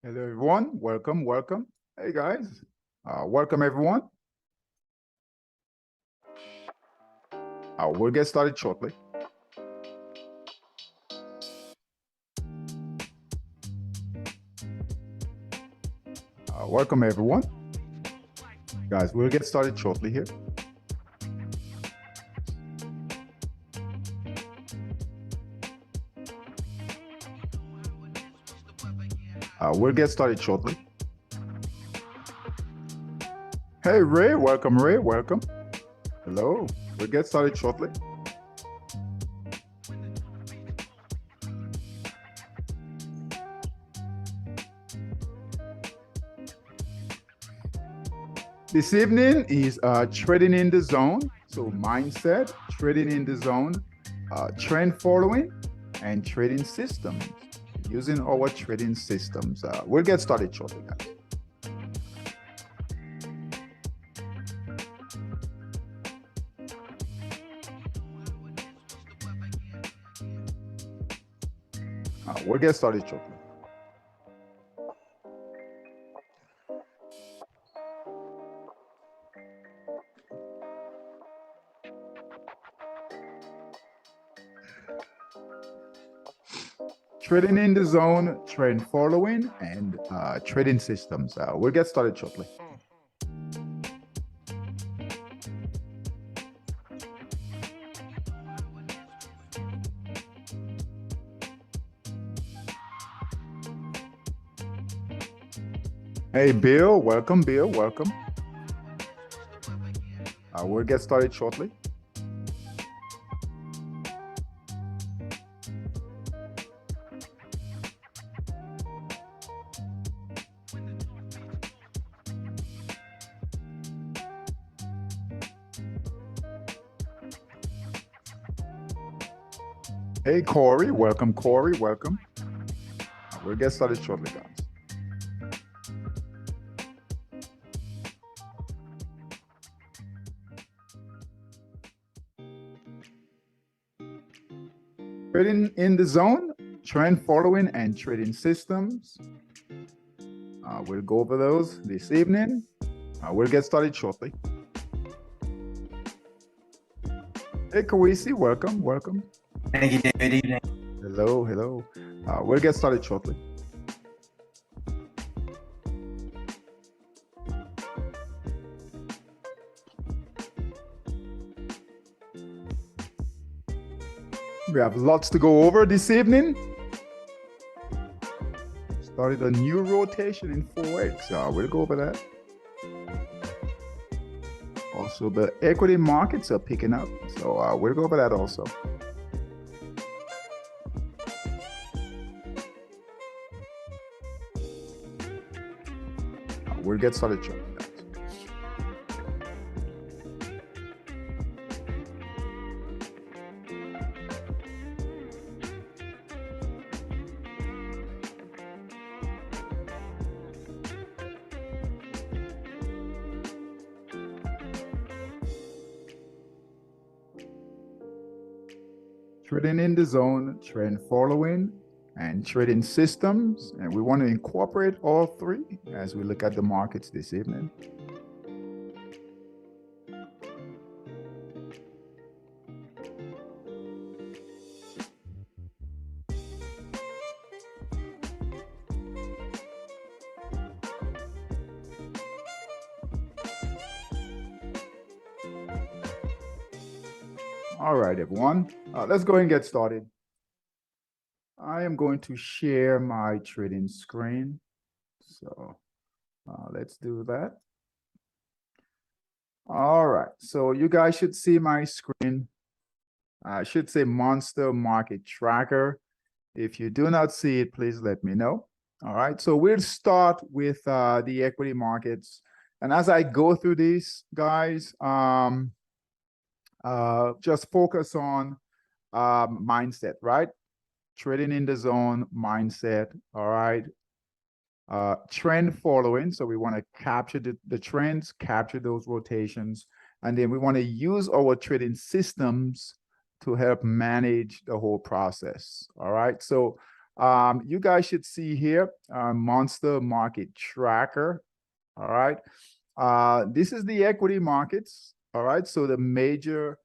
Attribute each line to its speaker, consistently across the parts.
Speaker 1: Hello, everyone. Welcome, welcome. Hey, guys. Welcome, everyone. We'll get started shortly. Welcome, everyone. Guys, we'll get started shortly here. We'll get started shortly. Hey, Ray. Welcome, Ray. Welcome. Hello. We'll get started shortly. This evening is trading in the zone. So mindset, trading in the zone, trend following, and trading systems. Using our trading systems. We'll get started shortly, guys. We'll get started shortly. Trading in the zone, trend following, and trading systems. We'll get started shortly. Hey, Bill. Welcome, Bill. Welcome. We'll get started shortly. Hey, Corey. Welcome, Corey. Welcome. We'll get started shortly, guys. Trading in the zone, trend following, and trading systems. We'll go over those this evening. We'll get started shortly. Hey, Kawisi. Welcome. Welcome.
Speaker 2: Thank you, David. Evening.
Speaker 1: Hello, hello. We'll get started shortly. We have lots to go over this evening. Started a new rotation in Forex. We'll go over that. Also, the equity markets are picking up. So we'll go over that also. We'll get started shortly. Trading in the zone, trend following, and trading systems. And we want to incorporate all three as we look at the markets this evening. All right, everyone. Let's go and get started. I am going to share my trading screen. So let's do that. All right. So you guys should see my screen. I should say Monster Market Tracker. If you do not see it, please let me know. All right. So we'll start with the equity markets. And as I go through this, guys, just focus on mindset, right? Trading in the zone, mindset, all right? Trend following, so we want to capture the trends, capture those rotations, and then we want to use our trading systems to help manage the whole process, all right? So You guys should see here, Monster Market Tracker. All right. This is the equity markets. All right. So the major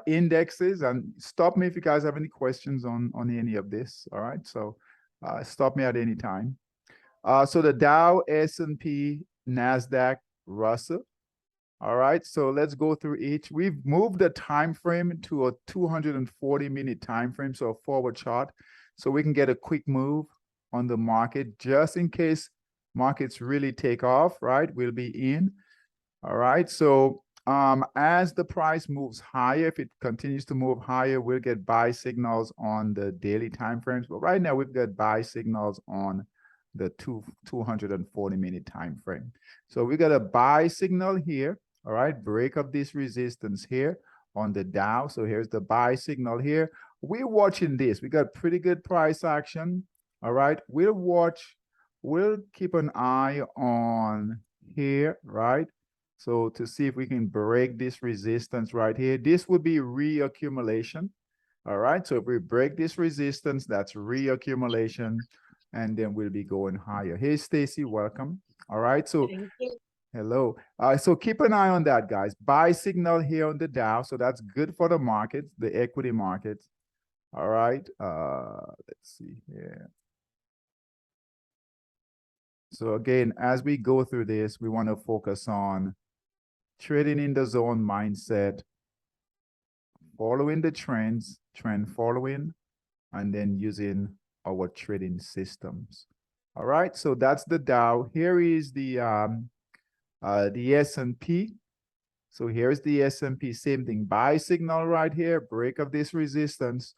Speaker 1: indexes, and stop me if you guys have any questions on any of this. All right. So stop me at any time. So the Dow, S&P, NASDAQ, Russell. All right, so let's go through each. We've moved the time frame to a 240-minute time frame, so a forward chart, so we can get a quick move on the market just in case markets really take off, right? We'll be in. All right, so as the price moves higher, if it continues to move higher, we'll get buy signals on the daily time frames. But right now, we've got buy signals on the 240-minute time frame. So we got a buy signal here. All right, break of this resistance here on the Dow. So here's the buy signal here. We're watching this. We got pretty good price action. All right, we'll keep an eye on here, right? So to see if we can break this resistance right here. This would be reaccumulation. All right, so if we break this resistance, that's reaccumulation, and then we'll be going higher. Hey, Stacy, welcome. All right, so hello. So keep an eye on that, guys. Buy signal here on the Dow, so that's good for the markets, the equity markets. All right, let's see here. So again, as we go through this, we want to focus on trading in the zone mindset, following the trends, trend following, and then using our trading systems. All right, so that's the Dow. Here is the S&P. So here's the S&P, same thing. Buy signal right here, break of this resistance.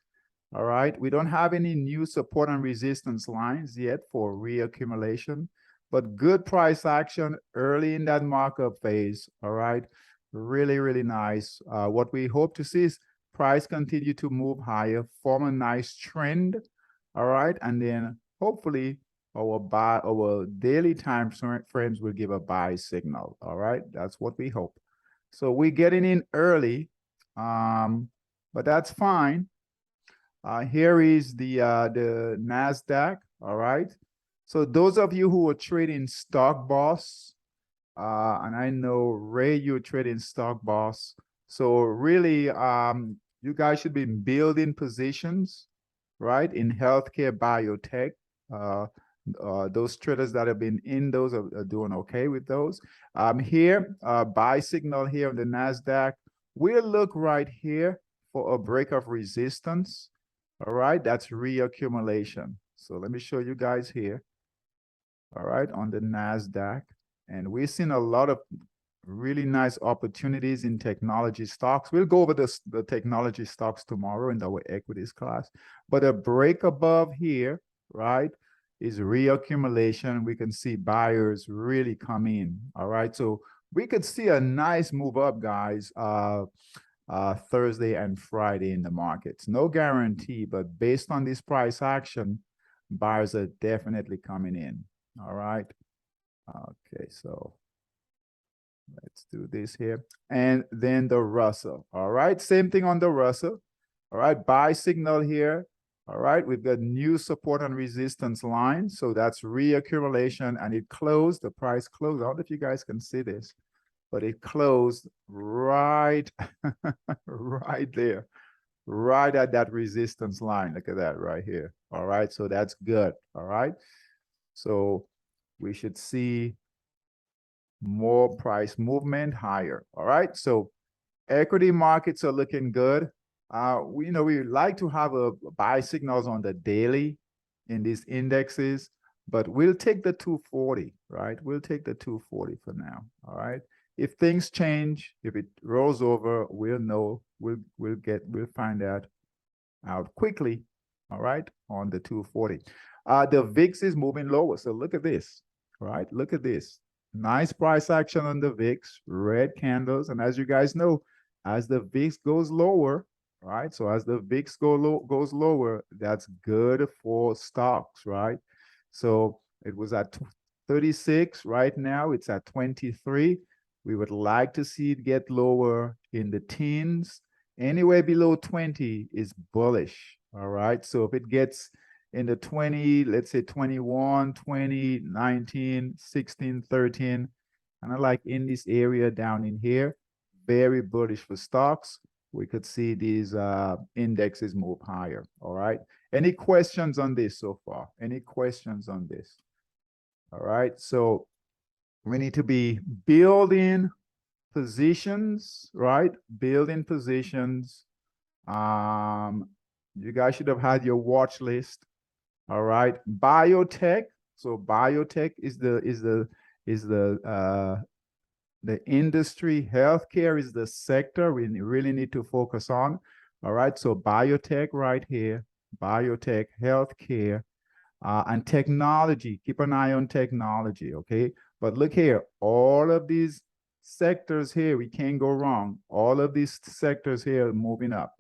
Speaker 1: All right, we don't have any new support and resistance lines yet for reaccumulation, but good price action early in that markup phase. All right, really, really nice. What we hope to see is price continue to move higher, form a nice trend. All right, and then hopefully our daily time frames will give a buy signal. All right, that's what we hope. So we're getting in early, but that's fine. Here is the NASDAQ. All right. So those of you who are trading Stock Boss, and I know Ray, you're trading Stock Boss. So really, you guys should be building positions, right, in healthcare, biotech. Those traders that have been in those are doing okay with those. Here, buy signal here on the NASDAQ. We'll look right here for a break of resistance. All right, that's reaccumulation. So let me show you guys here. All right, on the NASDAQ. And we've seen a lot of really nice opportunities in technology stocks. We'll go over the technology stocks tomorrow in our equities class. But a break above here, right, is reaccumulation. We can see buyers really come in. All right, so we could see a nice move up, guys, Thursday and Friday in the markets. No guarantee, but based on this price action, buyers are definitely coming in. All right. Okay, so let's do this here. And then the Russell. All right, same thing on the Russell. All right, buy signal here. All right, we've got new support and resistance line. So that's reaccumulation, and it closed, the price closed. I don't know if you guys can see this, but it closed right, right there, right at that resistance line. Look at that right here. All right, so that's good. All right, so we should see more price movement higher. All right, so equity markets are looking good. We like to have a buy signals on the daily in these indexes, but we'll take the 240, right? We'll take the 240 for now. All right. If things change, if it rolls over, we'll know. We'll find that out quickly. All right, on the 240. The VIX is moving lower. So look at this. Right? Look at this. Nice price action on the VIX, red candles. And as you guys know, as the VIX goes lower, right? So as the VIX goes lower, that's good for stocks, right? So it was at 36. Right now, it's at 23. We would like to see it get lower in the teens. Anywhere below 20 is bullish, all right? So if it gets in the 20, let's say 21, 20, 19, 16, 13, kind of like in this area down in here, very bullish for stocks. We could see these indexes move higher. All right. Any questions on this so far? Any questions on this? All right. So we need to be building positions, right? Building positions. You guys should have had your watch list. All right. Biotech. So biotech is the industry. Healthcare is the sector we really need to focus on. All right. So biotech right here, biotech, healthcare, and technology. Keep an eye on technology. Okay. But look here, all of these sectors here, we can't go wrong. All of these sectors here are moving up.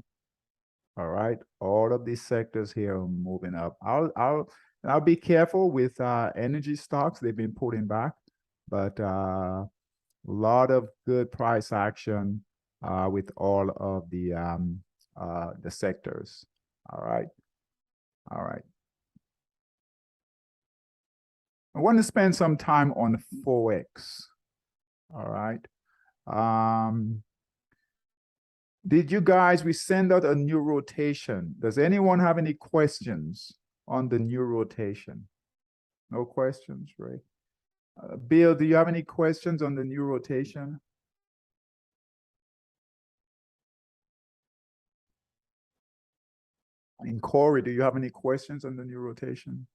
Speaker 1: All right. All of these sectors here are moving up. I'll be careful with energy stocks. They've been pulling back, but a lot of good price action with all of the sectors. All right. All right. I want to spend some time on Forex. All right. Did you guys, we send out a new rotation. Does anyone have any questions on the new rotation? No questions, right? Bill, do you have any questions on the new rotation? And Corey, do you have any questions on the new rotation?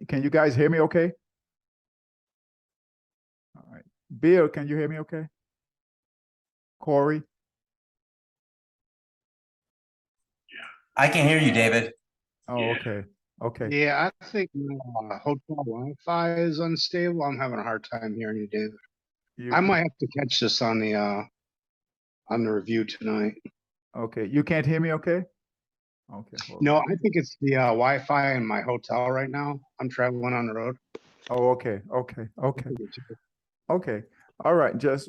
Speaker 1: Can you guys hear me okay? All right. Bill, can you hear me okay? Corey?
Speaker 2: I can hear you, David.
Speaker 1: Oh, okay. Okay.
Speaker 3: Yeah, I think hotel Wi-Fi is unstable. I'm having a hard time hearing you, David. I might have to catch this on the review tonight.
Speaker 1: Okay. You can't hear me okay? Okay.
Speaker 3: No, I think it's the Wi-Fi in my hotel right now. I'm traveling on the road.
Speaker 1: Oh, okay. Okay. Okay. Okay. All right. Just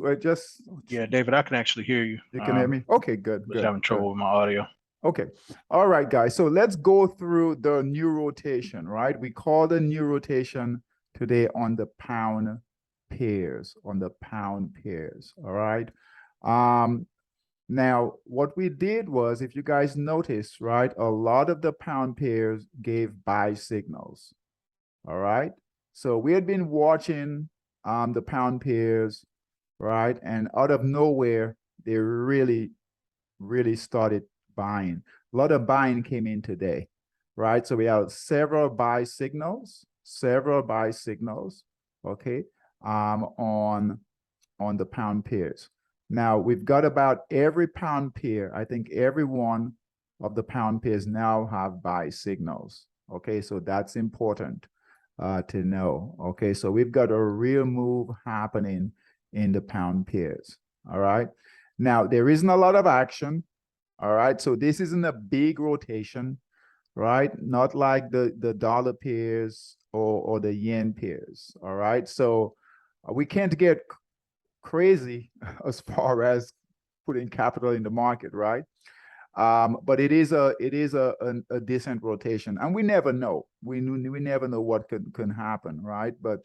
Speaker 4: Yeah, David, I can actually hear you.
Speaker 1: You can hear me? Okay, good.
Speaker 4: Just having trouble with my audio.
Speaker 1: Okay. All right, guys. So let's go through the new rotation, right? We call the new rotation today on the pound pairs, on the pound pairs. All right. Now, what we did was, if you guys noticed, right, a lot of the pound pairs gave buy signals. All right. So we had been watching the pound pairs, right? And out of nowhere, they really started buying. A lot of buying came in today, right? So we have several buy signals, okay, on the pound pairs. Now we've got about every pound pair. I think every one of the pound pairs now have buy signals. Okay, so that's important to know. Okay, so we've got a real move happening in the pound pairs. All right. Now there isn't a lot of action. All right. So this isn't a big rotation, right? Not like the dollar pairs or the yen pairs. All right. So we can't get crazy as far as putting capital in the market, right? But it is a decent rotation, and we never know. We never know what can happen, right? But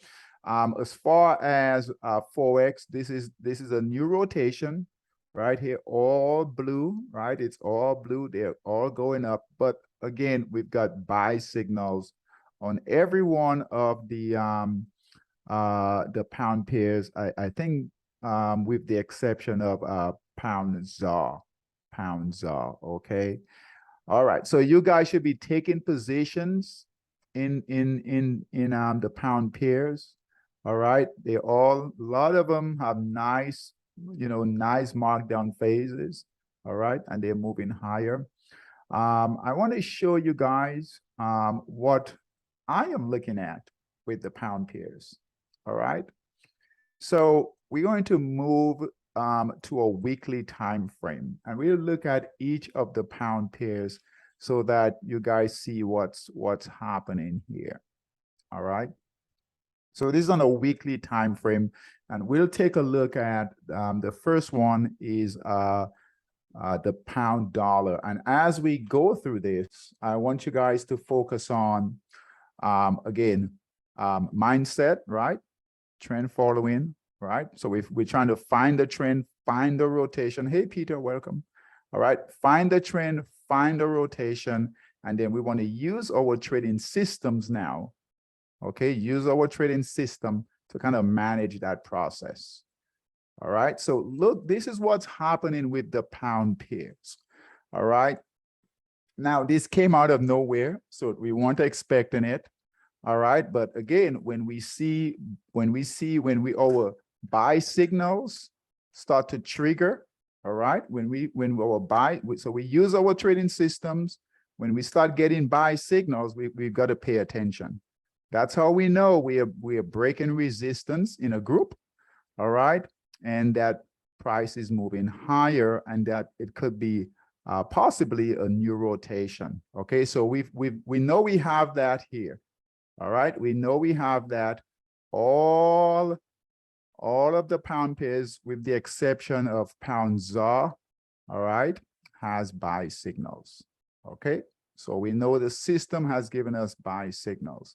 Speaker 1: as far as Forex, this is a new rotation, right here, all blue, right? It's all blue. They're all going up, but again, we've got buy signals on every one of the pound pairs. I think with the exception of pound ZAR. Okay. All right. So you guys should be taking positions in the pound pairs. All right. A lot of them have nice markdown phases. All right. And they're moving higher. I want to show you guys what I am looking at with the pound pairs. All right. So we're going to move to a weekly time frame, and we'll look at each of the pound pairs so that you guys see what's happening here. All right. So this is on a weekly time frame, and we'll take a look at the first one is the pound dollar. And as we go through this, I want you guys to focus on, again, mindset, right? Trend following, right? So if we're trying to find the trend, find the rotation. Hey, Peter, welcome. All right, find the trend, find the rotation, and then we want to use our trading systems now. Okay, use our trading system to kind of manage that process. All right, so look, this is what's happening with the pound pairs. All right, now this came out of nowhere, so we weren't expecting it. All right, but again, when our buy signals start to trigger, all right, when our buy, so we use our trading systems. When we start getting buy signals, we've got to pay attention. That's how we know we are breaking resistance in a group, all right, and that price is moving higher, and that it could be possibly a new rotation. Okay, so we know we have that here. All right, we know we have that. All of the pound pairs, with the exception of pound ZAR, all right, has buy signals. Okay, so we know the system has given us buy signals.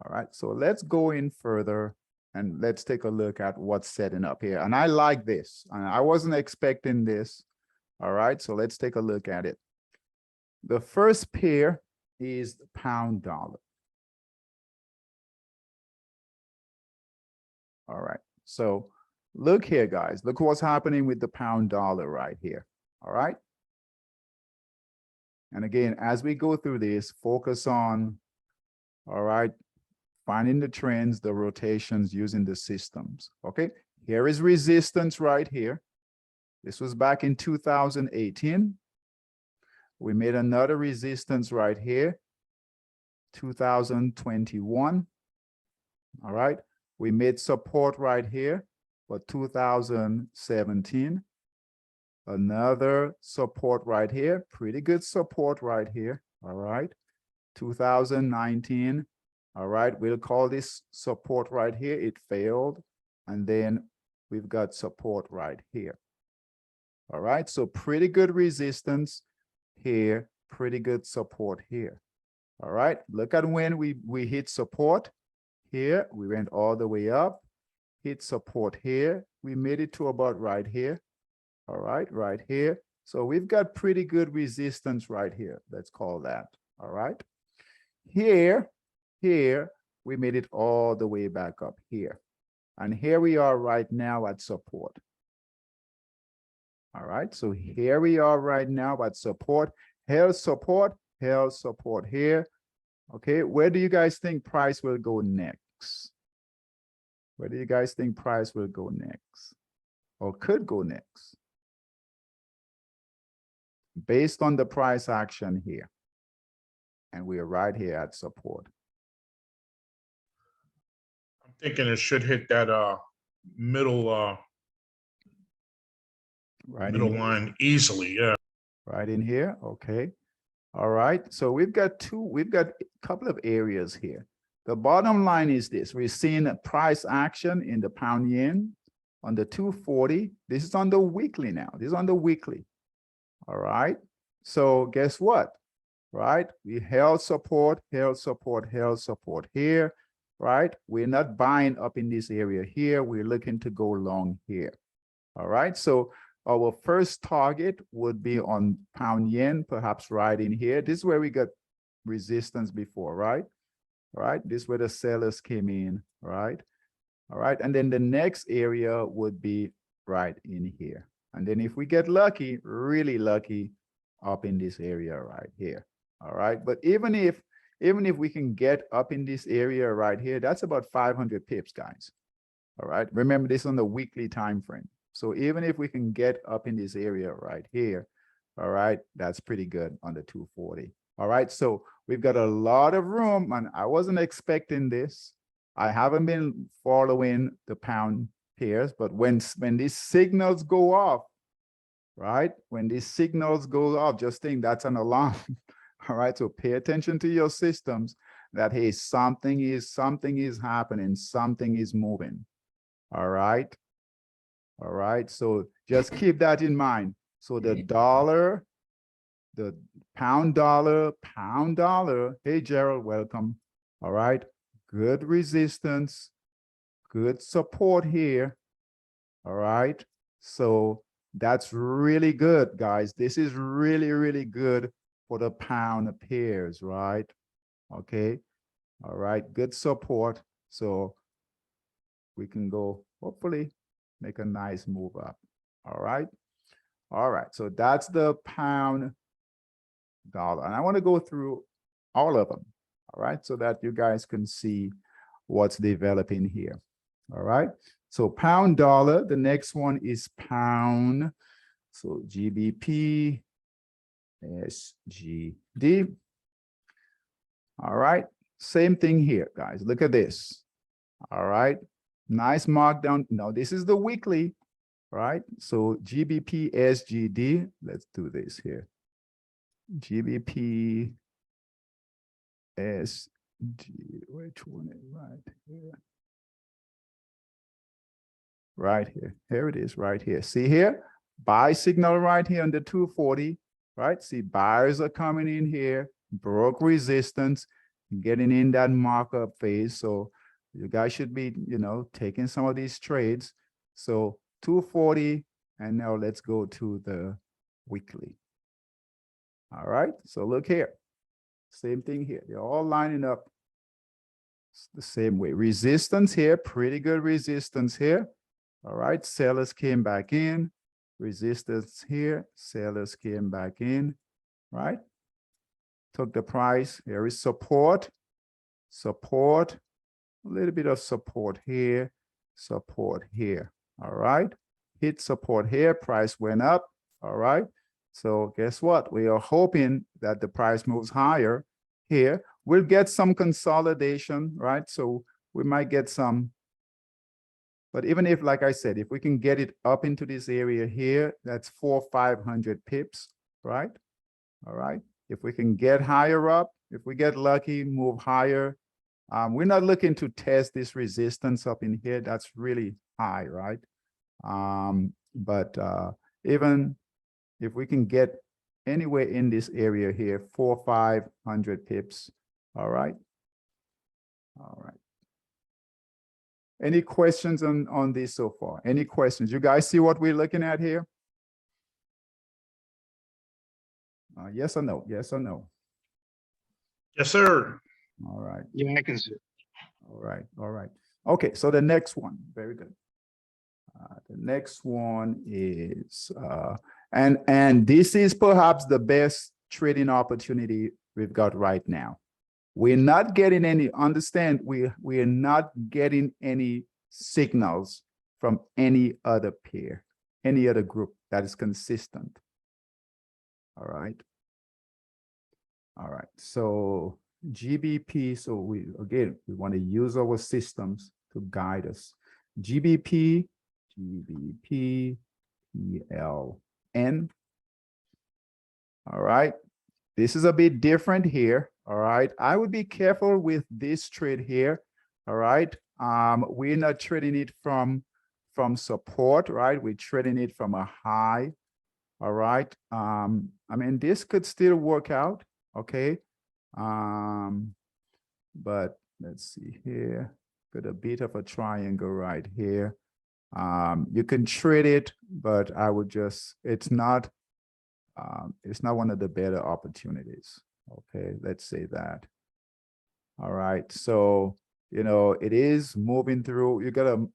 Speaker 1: All right, so let's go in further and let's take a look at what's setting up here. And I like this, and I wasn't expecting this. All right, so let's take a look at it. The first pair is the pound dollar. All right, so look here, guys. Look what's happening with the pound dollar right here. All right. And again, as we go through this, focus on, all right, finding the trends, the rotations, using the systems. Okay, here is resistance right here. This was back in 2018. We made another resistance right here, 2021. All right. We made support right here for 2017. Another support right here, pretty good support right here. All right. 2019. All right. We'll call this support right here. It failed. And then we've got support right here. All right. So pretty good resistance here, pretty good support here. All right. Look at when we hit support. Here, we went all the way up, hit support here. We made it to about right here. All right, right here. So we've got pretty good resistance right here. Let's call that. All right. Here, we made it all the way back up here. And here we are right now at support. All right, so here we are right now at support. Held support here. Okay, where do you guys think price will go next? Where do you guys think price will go next? Or could go next? Based on the price action here. And we are right here at support.
Speaker 5: I'm thinking it should hit that middle
Speaker 1: Right
Speaker 5: middle
Speaker 1: in here.
Speaker 5: line easily, yeah.
Speaker 1: Right in here, okay. All right, so we've got a couple of areas here. The bottom line is this: we're seeing a price action in the pound yen on the 240. This is on the weekly now. This is on the weekly. All right. So guess what? Right? We held support here. Right? We're not buying up in this area here. We're looking to go long here. All right. So our first target would be on pound yen, perhaps right in here. This is where we got resistance before, right? All right, this is where the sellers came in, right? All right, and then the next area would be right in here. And then if we get lucky, really lucky, up in this area right here. All right, but even if we can get up in this area right here, that's about 500 pips, guys. All right, remember this on the weekly time frame. So even if we can get up in this area right here, all right, that's pretty good on the 240. All right, so we've got a lot of room, and I wasn't expecting this. I haven't been following the pound pairs, but when these signals go off, right? When these signals go off, just think that's an alarm. All right, so pay attention to your systems that, hey, something is happening, something is moving. All right. All right, so just keep that in mind. So the dollar, the pound dollar, hey Gerald, welcome. All right, good resistance, good support here. All right, so that's really good, guys. This is really, really good for the pound pairs, right? Okay, all right, good support. So we can go, hopefully, make a nice move up. All right. All right. So that's the pound dollar. And I want to go through all of them. All right. So that you guys can see what's developing here. All right. So pound dollar. The next one is pound. So GBP, SGD. All right. Same thing here, guys. Look at this. All right. Nice markdown. Now, this is the weekly, right? So GBP, SGD. Let's do this here. GBP, SG, which one is right here? Right here. Here it is, right here. See here? Buy signal right here on the 240, right? See, buyers are coming in here, broke resistance, getting in that markup phase. So you guys should be, taking some of these trades. So 240, and now let's go to the weekly. All right, so look here. Same thing here. They're all lining up the same way. Resistance here, pretty good resistance here. All right, sellers came back in. Resistance here, sellers came back in, right? Took the price. There is support, support, a little bit of support here, support here. All right, hit support here, price went up. All right, so guess what? We are hoping that the price moves higher here. We'll get some consolidation, right? So we might get some, but even if, like I said, if we can get it up into this area here, that's 400-500 pips, right? All right, if we can get higher up, if we get lucky, move higher. We're not looking to test this resistance up in here. That's really high, right? But even if we can get anywhere in this area here, 400-500 pips. All right. All right. Any questions on this so far? Any questions? You guys see what we're looking at here? Yes or no? Yes or no?
Speaker 5: Yes, sir.
Speaker 1: All right.
Speaker 3: Yeah, I can see.
Speaker 1: All right. All right. Okay. So the next one, very good. The next one is, and this is perhaps the best trading opportunity we've got right now. We're not getting any, understand, we're not getting any signals from any other pair, any other group that is consistent. All right. All right. So GBP, so we want to use our systems to guide us. GBP, ELN. All right. This is a bit different here. All right. I would be careful with this trade here. All right. We're not trading it from support, right? We're trading it from a high. All right. I mean, this could still work out. Okay. But let's see here. Got a bit of a triangle right here. You can trade it, but I would just, it's not one of the better opportunities. Okay, let's say that. All right, so, it is moving through. You gotta,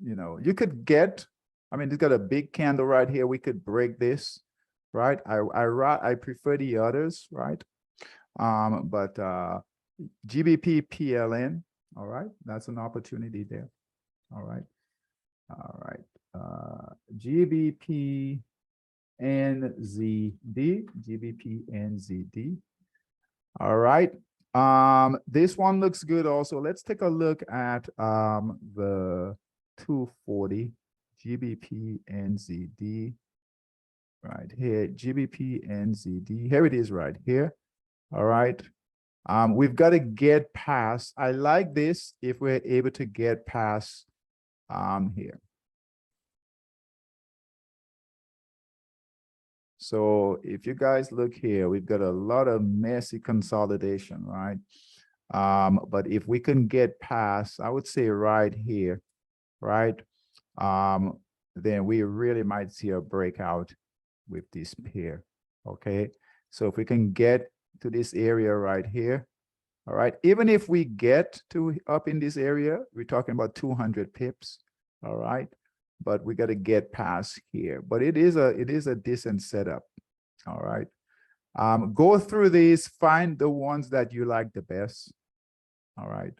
Speaker 1: you could get, I mean, it's got a big candle right here. We could break this, right? I prefer the others, right? But GBP PLN, all right, that's an opportunity there. All right. All right. GBP NZD, GBP NZD. All right. This one looks good also. Let's take a look at the 240 GBP NZD right here. GBP NZD. Here it is right here. All right. We've got to get past. I like this if we're able to get past here. So if you guys look here, we've got a lot of messy consolidation, right? But if we can get past, I would say right here, right? Then we really might see a breakout with this pair, okay? So if we can get to this area right here, all right, even if we get to up in this area, we're talking about 200 pips, all right? But we got to get past here. But it is a decent setup, all right? Go through these, find the ones that you like the best, all right?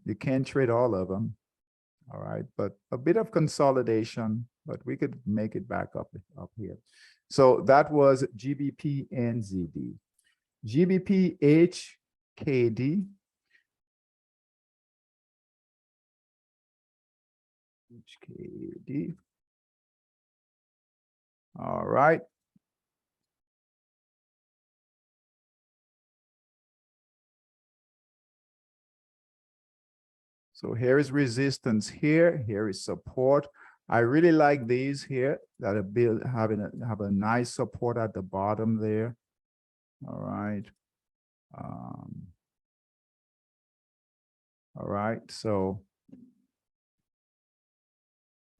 Speaker 1: You can't trade all of them, all right? But a bit of consolidation, but we could make it back up here. So that was GBP and ZD. GBP HKD. HKD. All right. So here is resistance here. Here is support. I really like these here that are have a nice support at the bottom there. All right. All right. So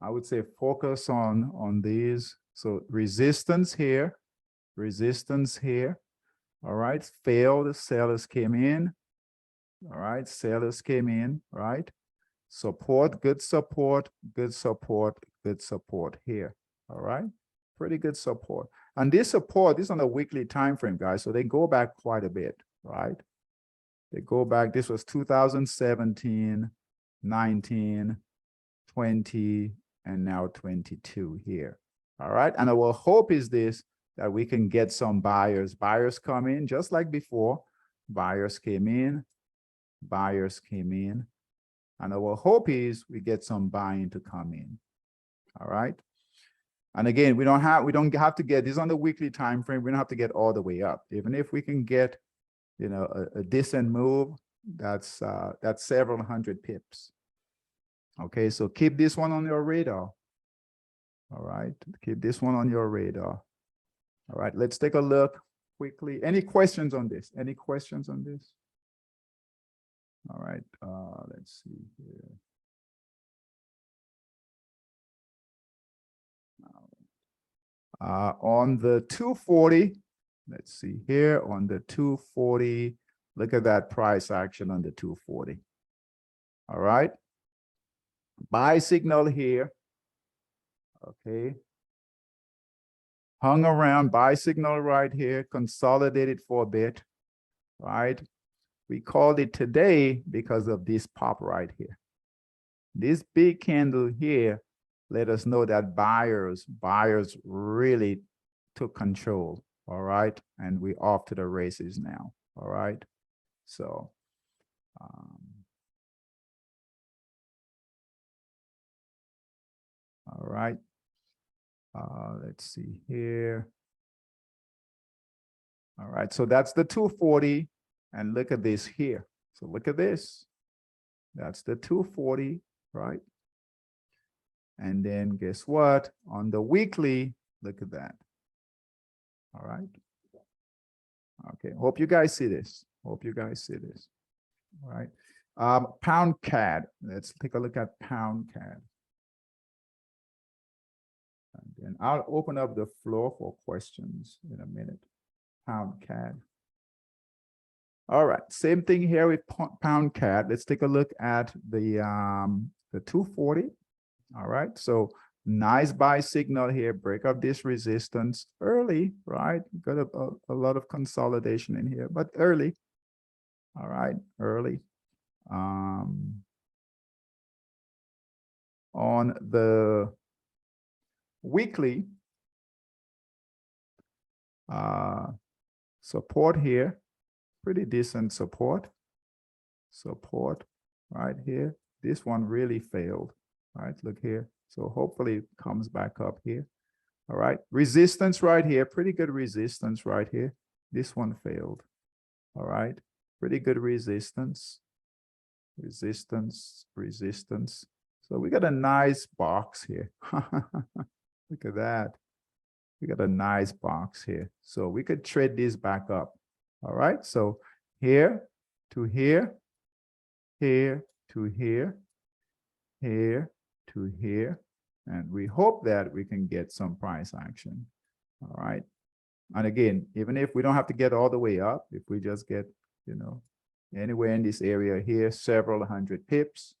Speaker 1: I would say focus on these. So resistance here, resistance here. All right. Failed. Sellers came in. All right. Sellers came in. Right. Support, good support, good support, good support here. All right. Pretty good support. And this support is on a weekly time frame, guys. So they go back quite a bit, right? They go back. This was 2017, 19, 20, and now 22 here. All right. And our hope is this, that we can get some buyers. Buyers come in just like before. Buyers came in. Buyers came in. And our hope is we get some buying to come in. All right. And again, we don't have to get this on the weekly time frame. We don't have to get all the way up. Even if we can get, you know, a decent move, that's several hundred pips. Okay, so keep this one on your radar. All right, keep this one on your radar. All right, let's take a look quickly. Any questions on this? Any questions on this? All right, let's see here. On the 240, let's see here on the 240, look at that price action on the 240. All right. Buy signal here. Okay. Hung around, buy signal right here, consolidated for a bit, right? We called it today because of this pop right here. This big candle here let us know that buyers really took control, all right? And we off to the races now, all right? So, all right. Let's see here. All right, so that's the 240, and look at this here. So look at this. That's the 240, right? And then guess what? On the weekly, look at that. All right. Okay, hope you guys see this. Hope you guys see this. All right. Pound CAD. Let's take a look at pound CAD. And then I'll open up the floor for questions in a minute. Pound CAD. All right, same thing here with pound CAD. Let's take a look at the 240. All right, so nice buy signal here, break up this resistance early, right? Got a lot of consolidation in here, but early. All right, early. On the weekly, support here, pretty decent support right here. This one really failed. All right, look here. So hopefully it comes back up here. All right, resistance right here, pretty good resistance right here. This one failed. All right, pretty good resistance. Resistance. So we got a nice box here. Look at that. We got a nice box here. So we could trade this back up. All right. So here to here, here to here, here to here. And we hope that we can get some price action. All right. And again, even if we don't have to get all the way up, if we just get, you know, anywhere in this area here, several hundred pips.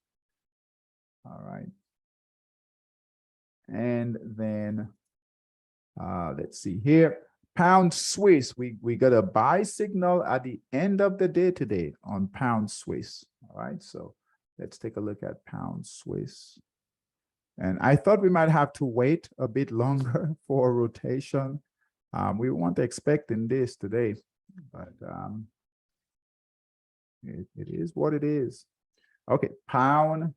Speaker 1: All right. And then let's see here, pound Swiss. We got a buy signal at the end of the day today on pound Swiss. All right. So let's take a look at pound Swiss. And I thought we might have to wait a bit longer for a rotation. We weren't expecting this today, but it is what it is. Okay, pound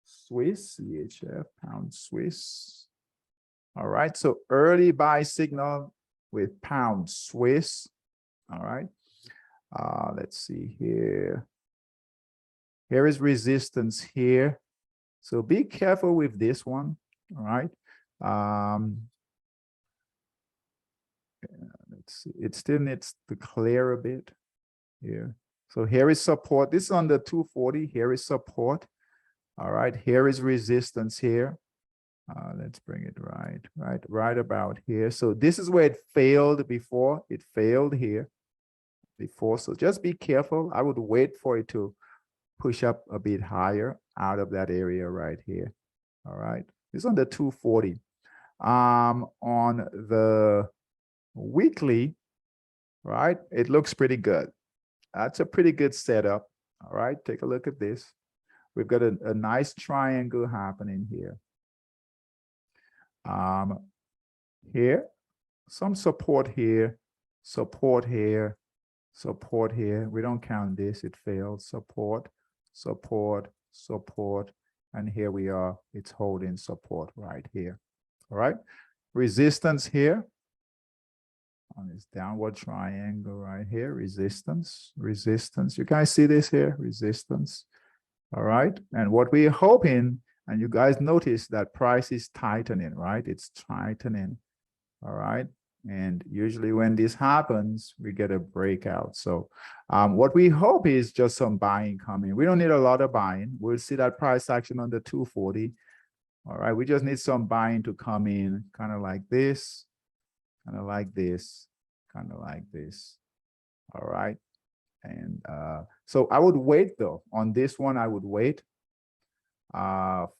Speaker 1: Swiss, CHF, pound Swiss. All right, so early buy signal with pound Swiss. All right, let's see here. Here is resistance here. So be careful with this one. All right. Let's see. It still needs to clear a bit here. So here is support. This is on the 240. Here is support. All right. Here is resistance here. Let's bring it right about here. So this is where it failed before. It failed here before. So just be careful. I would wait for it to push up a bit higher out of that area right here. All right. This is on the 240. On the weekly, right? It looks pretty good. That's a pretty good setup. All right. Take a look at this. We've got a nice triangle happening here. Here, some support here, support here, support here. We don't count this. It failed. Support, support, support. And here we are. It's holding support right here. All right. Resistance here on this downward triangle right here. Resistance, resistance. You guys see this here? Resistance. All right. And what we're hoping, and you guys notice that price is tightening, right? It's tightening. All right. And usually when this happens, we get a breakout. So what we hope is just some buying coming. We don't need a lot of buying. We'll see that price action on the 240. All right. We just need some buying to come in, kind of like this, kind of like this, kind of like this. All right. And so I would wait though. On this one, I would wait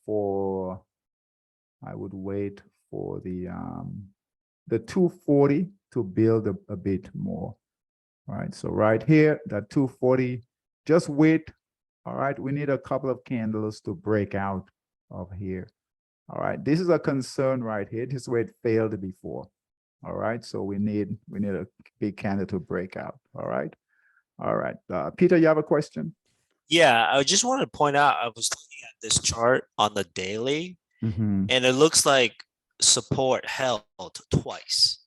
Speaker 1: for the 240 to build a bit more. All right, so right here, that 240, just wait. All right, we need a couple of candles to break out of here. All right, this is a concern right here. This is where it failed before. All right, so we need a big candle to break out. All right. Peter, you have a question?
Speaker 6: Yeah, I just wanted to point out, I was looking at this chart on the daily, and it looks like support held twice.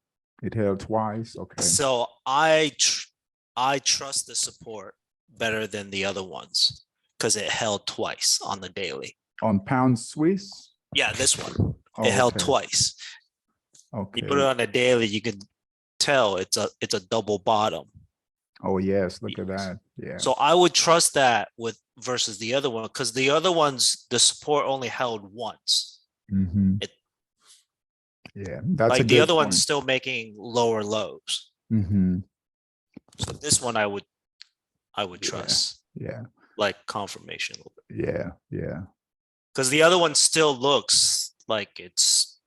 Speaker 1: It held twice. Okay.
Speaker 6: So I trust the support better than the other ones because it held twice on the daily.
Speaker 1: On pound Swiss?
Speaker 6: Yeah, this one.
Speaker 1: Oh,
Speaker 6: It held
Speaker 1: okay.
Speaker 6: twice.
Speaker 1: Okay.
Speaker 6: You put it on the daily, you can tell it's a double bottom.
Speaker 1: Oh yes, look at that. Yeah.
Speaker 6: So I would trust that with versus the other one because the other ones, the support only held once. It-
Speaker 1: Yeah, that's a
Speaker 6: Like the
Speaker 1: good
Speaker 6: other
Speaker 1: point.
Speaker 6: one's still making lower lows. So this one I would
Speaker 1: Yeah.
Speaker 6: trust
Speaker 1: Yeah,
Speaker 6: like confirmation a little bit.
Speaker 1: yeah.
Speaker 6: Because the other one still looks like it's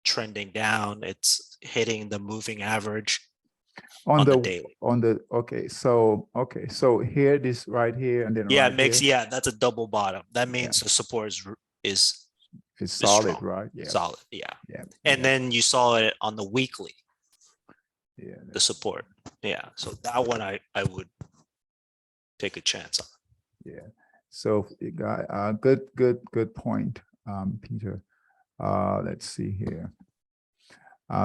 Speaker 6: trending down. It's hitting the moving average on the daily.
Speaker 1: Okay, so here, this right here, and then
Speaker 6: Yeah,
Speaker 1: right
Speaker 6: it makes
Speaker 1: here,
Speaker 6: that's a double bottom. That means the support is
Speaker 1: it's solid,
Speaker 6: strong.
Speaker 1: right? Yeah,
Speaker 6: solid. Yeah.
Speaker 1: yeah.
Speaker 6: And
Speaker 1: yeah,
Speaker 6: then you saw it on the weekly,
Speaker 1: yeah,
Speaker 6: the support. Yeah. So that one I would take a chance on.
Speaker 1: yeah. So you got good point, Peter. Let's see here.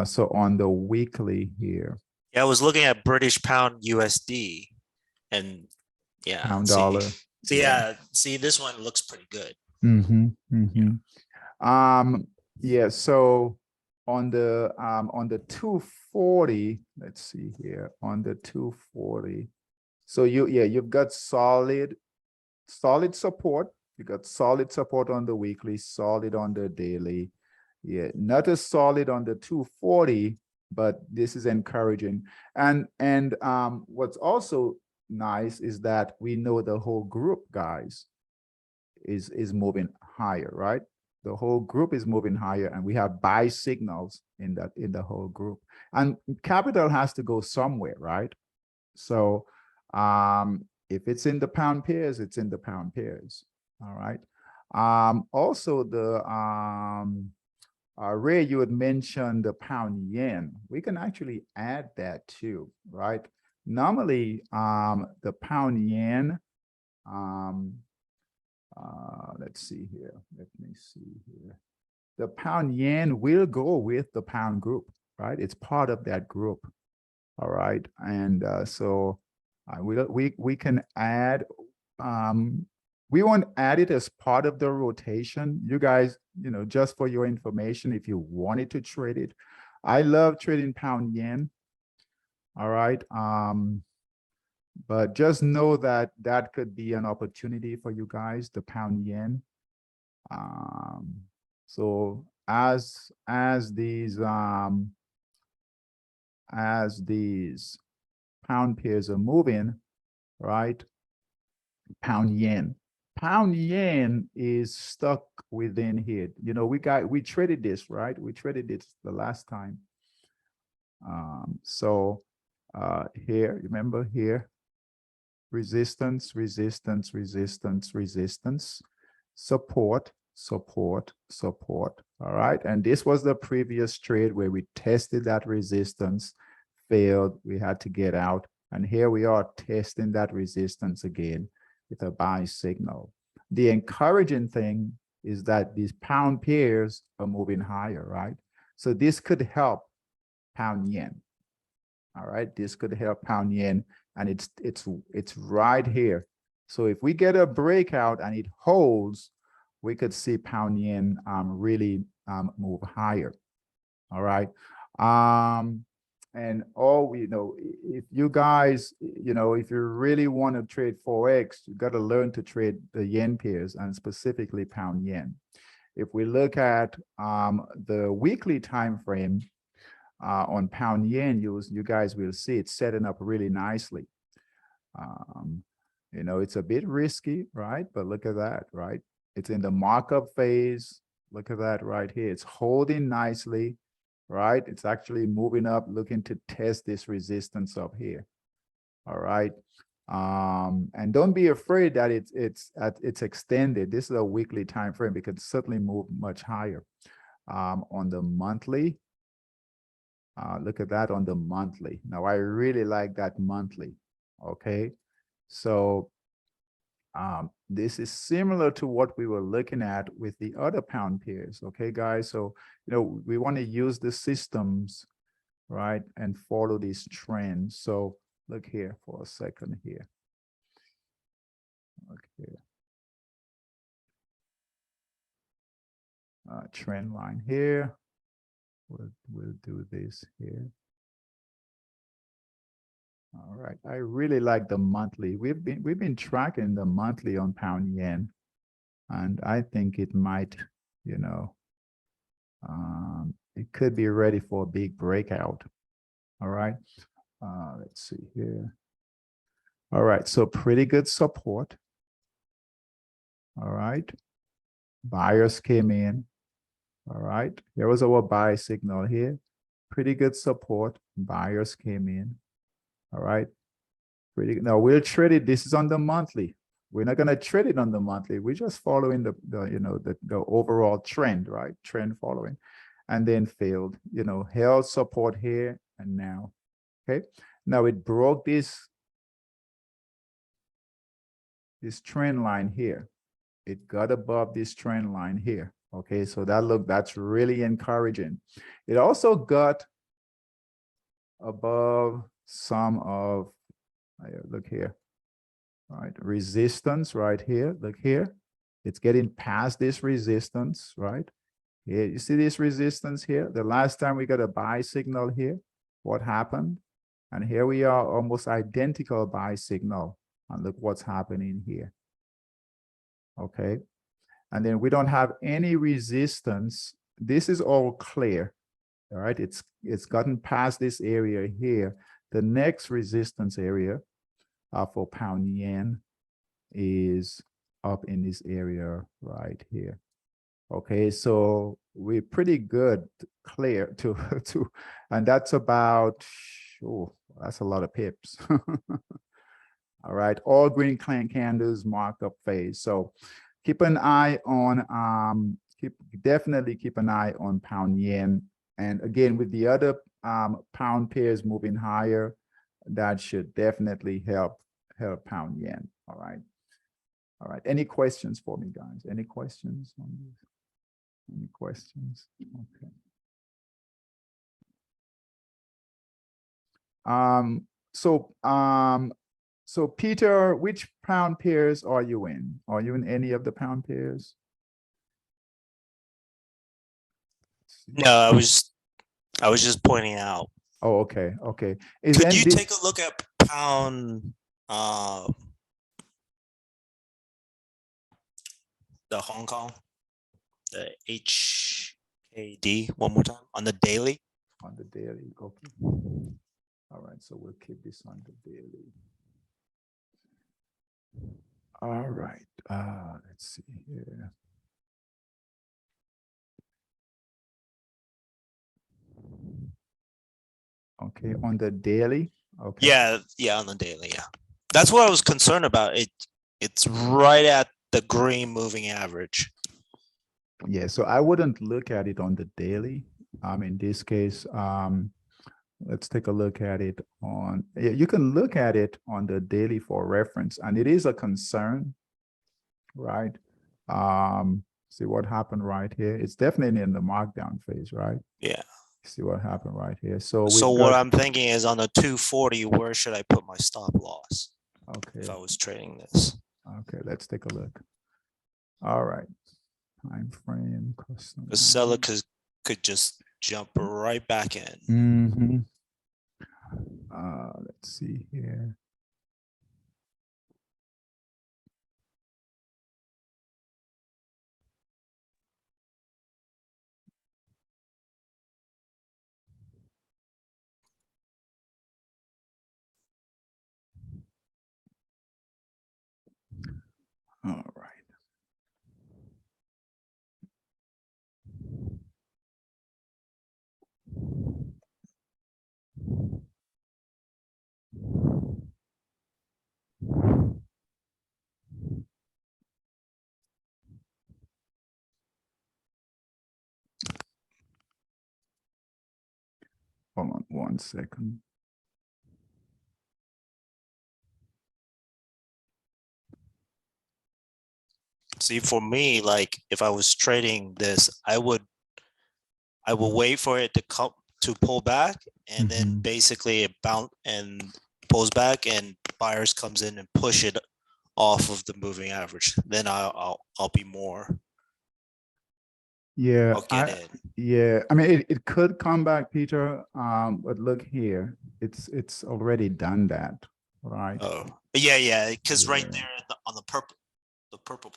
Speaker 1: So on the weekly here,
Speaker 6: Yeah, I was looking at British pound USD and yeah.
Speaker 1: pound
Speaker 6: see-
Speaker 1: dollar.
Speaker 6: See, yeah, see this one looks pretty good.
Speaker 1: Yeah, so on the 240, let's see here, on the 240. So you've got solid support. You got solid support on the weekly, solid on the daily. Yeah, not as solid on the 240, but this is encouraging. And what's also nice is that we know the whole group, guys, is moving higher, right? The whole group is moving higher, and we have buy signals in the whole group. And capital has to go somewhere, right? So if it's in the pound pairs, it's in the pound pairs. All right. Also the Ray, you had mentioned the pound yen. We can actually add that too, right? Normally, the pound yen, let's see here. Let me see here. The pound yen will go with the pound group, right? It's part of that group. All right. And so we can add, we won't add it as part of the rotation. You guys, just for your information, if you wanted to trade it, I love trading pound yen. All right. But just know that that could be an opportunity for you guys, the pound yen. So as these pound pairs are moving, right? Pound yen is stuck within here. We traded this, right? We traded this the last time. So here, remember here, resistance, resistance, resistance, resistance, support, support, support. All right. And this was the previous trade where we tested that resistance, failed, we had to get out. And here we are testing that resistance again with a buy signal. The encouraging thing is that these pound pairs are moving higher, right? So this could help pound yen. All right, this could help pound yen, and it's right here. So if we get a breakout and it holds, we could see pound yen really move higher. All right. And if you guys, if you really want to trade Forex, you got to learn to trade the yen pairs, and specifically pound yen. If we look at the weekly time frame on pound yen, you guys will see it's setting up really nicely. It's a bit risky, right? But look at that, right? It's in the markup phase. Look at that right here. It's holding nicely, right? It's actually moving up, looking to test this resistance up here. All right. And don't be afraid that it's extended. This is a weekly time frame. It could certainly move much higher. On the monthly, look at that on the monthly. Now I really like that monthly. Okay, so this is similar to what we were looking at with the other pound pairs. Okay, guys, so we want to use the systems, right, and follow these trends. So look here for a second here. Okay, trend line here. We'll do this here. All right, I really like the monthly. We've been tracking the monthly on pound yen, and I think it might, it could be ready for a big breakout. All right, let's see here. All right, so pretty good support. All right, buyers came in. All right, there was our buy signal here. Pretty good support. Buyers came in. All right, pretty good. Now we'll trade it. This is on the monthly. We're not gonna trade it on the monthly. We're just following the overall trend, right? Trend following, and then failed. Held support here and now. Okay, now it broke this trend line here. It got above this trend line here. Okay, so that's really encouraging. It also got above some of, look here, right, resistance right here. Look here, it's getting past this resistance, right? Here, you see this resistance here? The last time we got a buy signal here, what happened? And here we are, almost identical buy signal. And look what's happening here. Okay. And then we don't have any resistance. This is all clear. All right. It's gotten past this area here. The next resistance area for pound yen is up in this area right here. Okay, so we're pretty good, clear to and that's about, oh, that's a lot of pips. All right, all green candles mark up phase. So keep an eye on definitely keep an eye on pound yen. And again, with the other pound pairs moving higher, that should definitely help pound yen. All right. All right. Any questions for me, guys? Any questions on this? Any questions? Okay. So Peter, which pound pairs are you in? Are you in any of the pound pairs?
Speaker 6: No, I was just pointing out.
Speaker 1: Oh, okay, okay.
Speaker 6: Could you take a look at pound the Hong Kong, the HKD one more time on the daily?
Speaker 1: On the daily, okay. All right, so we'll keep this on the daily. All right, let's see here. Okay, on the daily. Okay.
Speaker 6: Yeah, on the daily, yeah. That's what I was concerned about. It's right at the green moving average.
Speaker 1: Yeah, so I wouldn't look at it on the daily. In this case, let's take a look at it on, yeah, you can look at it on the daily for reference, and it is a concern, right? See what happened right here. It's definitely in the markdown phase, right?
Speaker 6: Yeah.
Speaker 1: See what happened right here. So
Speaker 6: what I'm thinking is on the 240, where should I put my stop loss?
Speaker 1: Okay.
Speaker 6: If I was trading this.
Speaker 1: Okay, let's take a look. All right. Time frame, custom.
Speaker 6: The seller could just jump right back in.
Speaker 1: Let's see here. All right. Hold on 1 second.
Speaker 6: See, for me, like if I was trading this, I will wait for it to come to pull back, and then basically it bounce and pulls back, and buyers comes in and push it off of the moving average. Then I'll be more.
Speaker 1: Yeah,
Speaker 6: I'll get in.
Speaker 1: yeah. I mean, it could come back, Peter. But look here, it's already done that, right?
Speaker 6: Oh, yeah, because right
Speaker 1: Yeah.
Speaker 6: there on the purple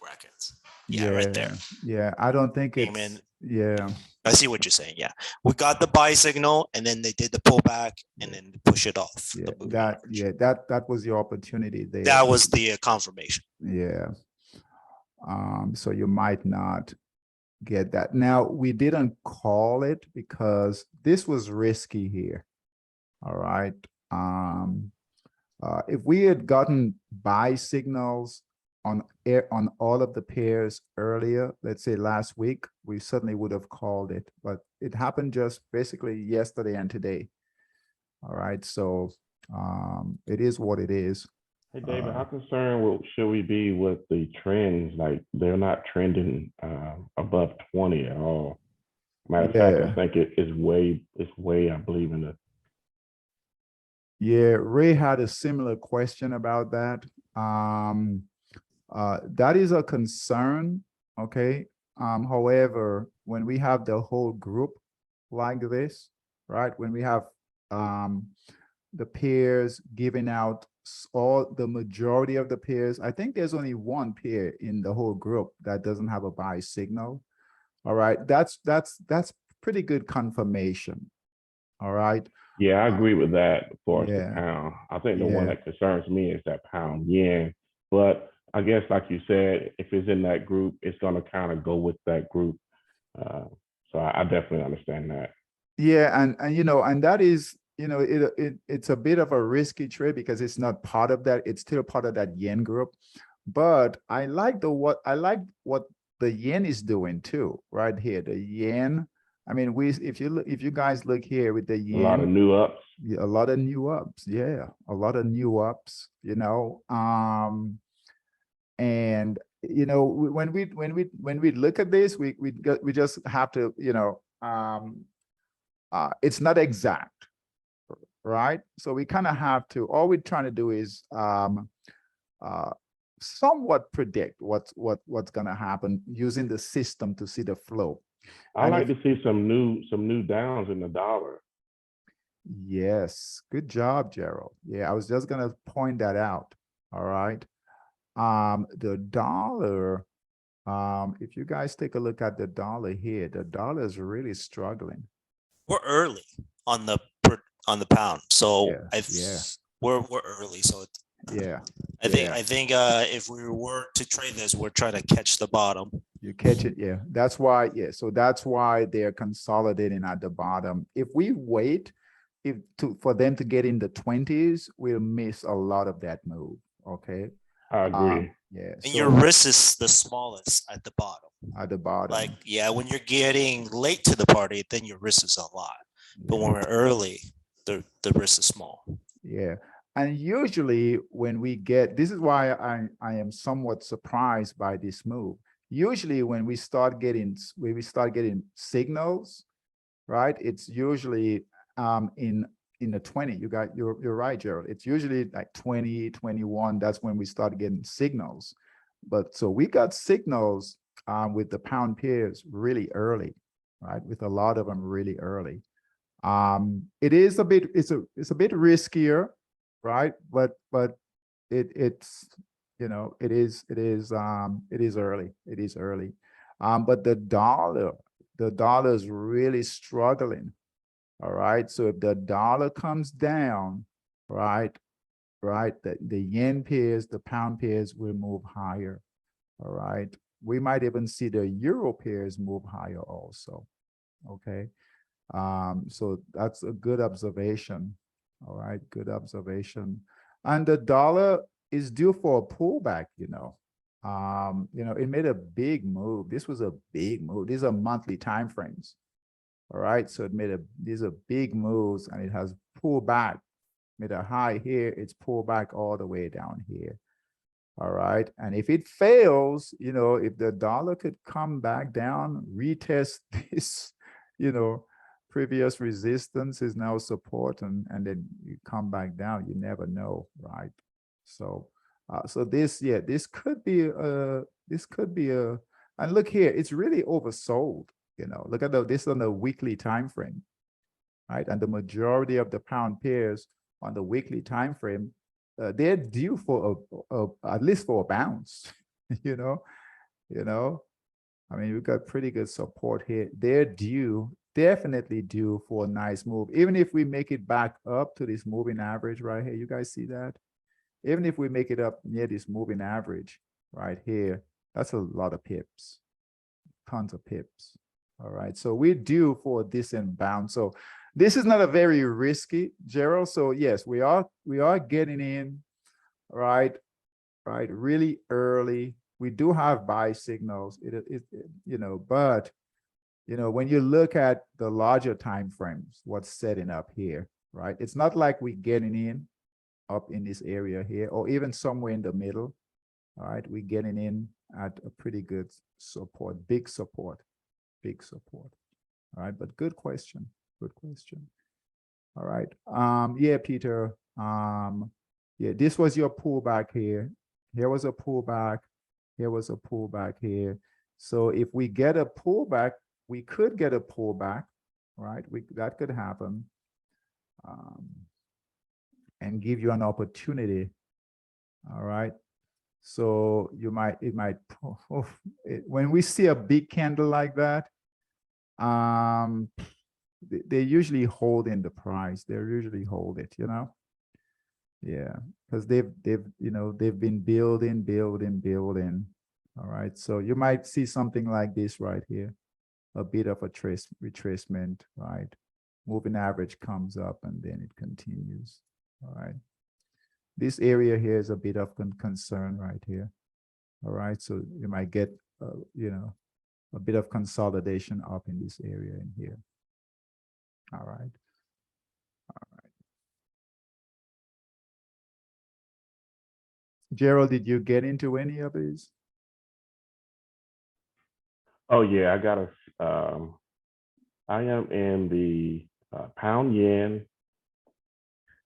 Speaker 6: brackets. Yeah, right there.
Speaker 1: Yeah, I don't think
Speaker 6: Came
Speaker 1: it's.
Speaker 6: in.
Speaker 1: Yeah,
Speaker 6: I see what you're saying. Yeah, we got the buy signal, and then they did the pullback, and then push it off.
Speaker 1: yeah.
Speaker 6: The moving
Speaker 1: That
Speaker 6: average.
Speaker 1: that was your opportunity there.
Speaker 6: That was the confirmation.
Speaker 1: Yeah. So you might not get that. Now, we didn't call it because this was risky here. All right. If we had gotten buy signals on all of the pairs earlier, let's say last week, we certainly would have called it, but it happened just basically yesterday and today. All right. So it is what it is.
Speaker 7: Hey David, how concerned should we be with the trends? Like they're not trending above 20 at all. Matter of fact, I think it's way, I believe in the.
Speaker 1: Yeah, Ray had a similar question about that. That is a concern, okay? However, when we have the whole group like this, right? When we have the pairs giving out all the majority of the pairs, I think there's only one pair in the whole group that doesn't have a buy signal. All right, that's pretty good confirmation. All right.
Speaker 7: Yeah, I agree with that for us, the
Speaker 1: Yeah.
Speaker 7: pound. I think the one
Speaker 1: Yeah.
Speaker 7: that concerns me is that pound yen. But I guess, like you said, if it's in that group, it's going to kind of go with that group. So I definitely understand that.
Speaker 1: Yeah, and you know, and that is, you know, it's a bit of a risky trade because it's not part of that. It's still part of that yen group. But I like what the yen is doing too, right here. The yen. I mean, if you guys look here with the yen,
Speaker 7: A lot of new ups.
Speaker 1: yeah, a lot of new ups. Yeah, a lot of new ups, you know. And you know, when we look at this, we just have to, you know, it's not exact, right? So we kind of have to, all we're trying to do is somewhat predict what's going to happen using the system to see the flow.
Speaker 7: I
Speaker 1: And
Speaker 7: like to see some new downs in the dollar.
Speaker 1: Yes, good job, Gerald. Yeah, I was just gonna point that out. All right. The dollar, if you guys take a look at the dollar here, the dollar is really struggling.
Speaker 6: We're early on the pound, so
Speaker 1: Yeah.
Speaker 6: we're early. So
Speaker 1: Yeah,
Speaker 6: I think if we were to trade this, we're trying to catch the bottom.
Speaker 1: you catch it. Yeah, that's why. Yeah, so that's why they're consolidating at the bottom. If we wait, for them to get in the 20s, we'll miss a lot of that move. Okay.
Speaker 7: I agree.
Speaker 1: Yeah.
Speaker 6: And your risk is the smallest at the bottom.
Speaker 1: At the bottom.
Speaker 6: Like, yeah, when you're getting late to the party, then your risk is a lot. But when we're early, the risk is small.
Speaker 1: Yeah. And usually when we get, this is why I am somewhat surprised by this move. Usually when we start getting signals, right? It's usually in the 20. You're right, Gerald. It's usually like 20, 21. That's when we start getting signals. But so we got signals with the pound pairs really early, right? With a lot of them really early. It is a bit, it's a bit riskier, right? But it's, you know, it is early. It is early. But the dollar is really struggling. All right. So if the dollar comes down, right, the yen pairs, the pound pairs will move higher. All right. We might even see the euro pairs move higher also. Okay. So that's a good observation. All right, good observation. And the dollar is due for a pullback, you know. It made a big move. This was a big move. These are monthly time frames. All right, so these are big moves, and it has pulled back, made a high here. It's pulled back all the way down here. All right, and if it fails, you know, if the dollar could come back down, retest this, you know, previous resistance is now support, and then you come back down. You never know, right? So, this could be a, and look here, it's really oversold. You know, look at this on the weekly time frame, right? And the majority of the pound pairs on the weekly time frame, they're due for at least for a bounce. you know, I mean, we've got pretty good support here. They're definitely due for a nice move. Even if we make it back up to this moving average right here, you guys see that? Even if we make it up near this moving average right here, that's a lot of pips, tons of pips. All right, so we're due for a decent bounce. So this is not a very risky, Gerald. So yes, we are getting in, right, really early. We do have buy signals, but when you look at the larger time frames, what's setting up here, right? It's not like we're getting in up in this area here, or even somewhere in the middle. All right, we're getting in at a pretty good support, big support. All right, but good question. All right. Yeah, Peter. Yeah, this was your pullback here. Here was a pullback. Here was a pullback here. So if we get a pullback, we could get a pullback, right? That could happen. And give you an opportunity. All right. So when we see a big candle like that, they usually hold in the price. They usually hold it, Yeah, because they've been building. All right. So you might see something like this right here, a bit of a retracement, right? Moving average comes up and then it continues. All right. This area here is a bit of concern right here. All right. So you might get, a bit of consolidation up in this area in here. All right. Gerald, did you get into any of these?
Speaker 7: Oh yeah, I got I am in the pound yen,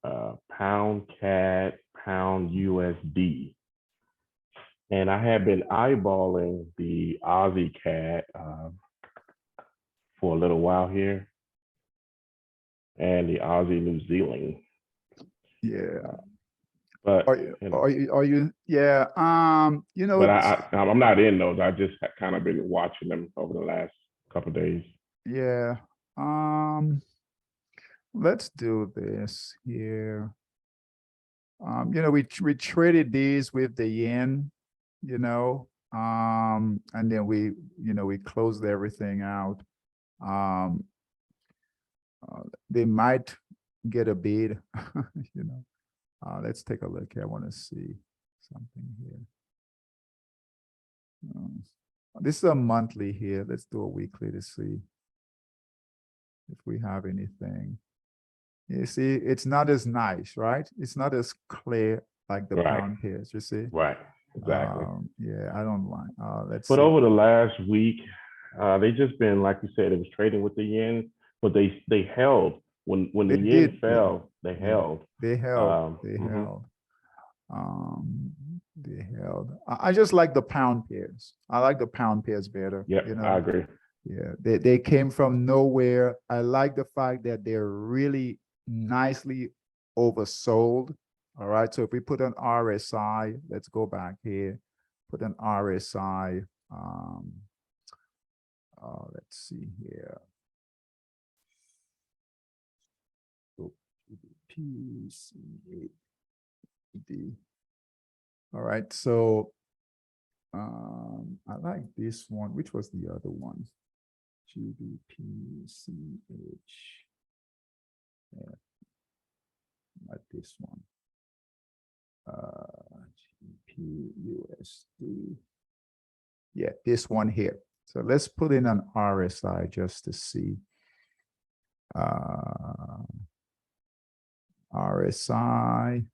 Speaker 7: pound CAD, pound USD. And I have been eyeballing the Aussie CAD for a little while here, and the Aussie New Zealand.
Speaker 1: Yeah.
Speaker 7: But
Speaker 1: Are you? Yeah.
Speaker 7: but I'm not in those. I just kind of been watching them over the last couple of days.
Speaker 1: Yeah. Let's do this here. We traded these with the yen, and then we closed everything out. They might get a bid, let's take a look here. I want to see something here. This is a monthly here. Let's do a weekly to see if we have anything. You see, it's not as nice, right? It's not as clear like the
Speaker 7: Right.
Speaker 1: pound pairs, you see?
Speaker 7: Right. Exactly.
Speaker 1: Yeah, I don't like. Let's
Speaker 7: But
Speaker 1: see.
Speaker 7: over the last week, they just been, like you said, it was trading with the yen, but they held when the
Speaker 1: They
Speaker 7: yen
Speaker 1: did,
Speaker 7: fell.
Speaker 1: yeah.
Speaker 7: They held.
Speaker 1: They held. They
Speaker 7: Mhm.
Speaker 1: held. They held. I just like the pound pairs. I like the pound pairs better.
Speaker 7: Yep, I agree.
Speaker 1: Yeah, they came from nowhere. I like the fact that they're really nicely oversold. All right, so if we put an RSI, let's go back here, put an RSI. Let's see here. PCAD. All right, so I like this one. Which was the other one? GBPCH. Yeah, not this one. GBPUSD. Yeah, this one here. So let's put in an RSI just to see. RSI.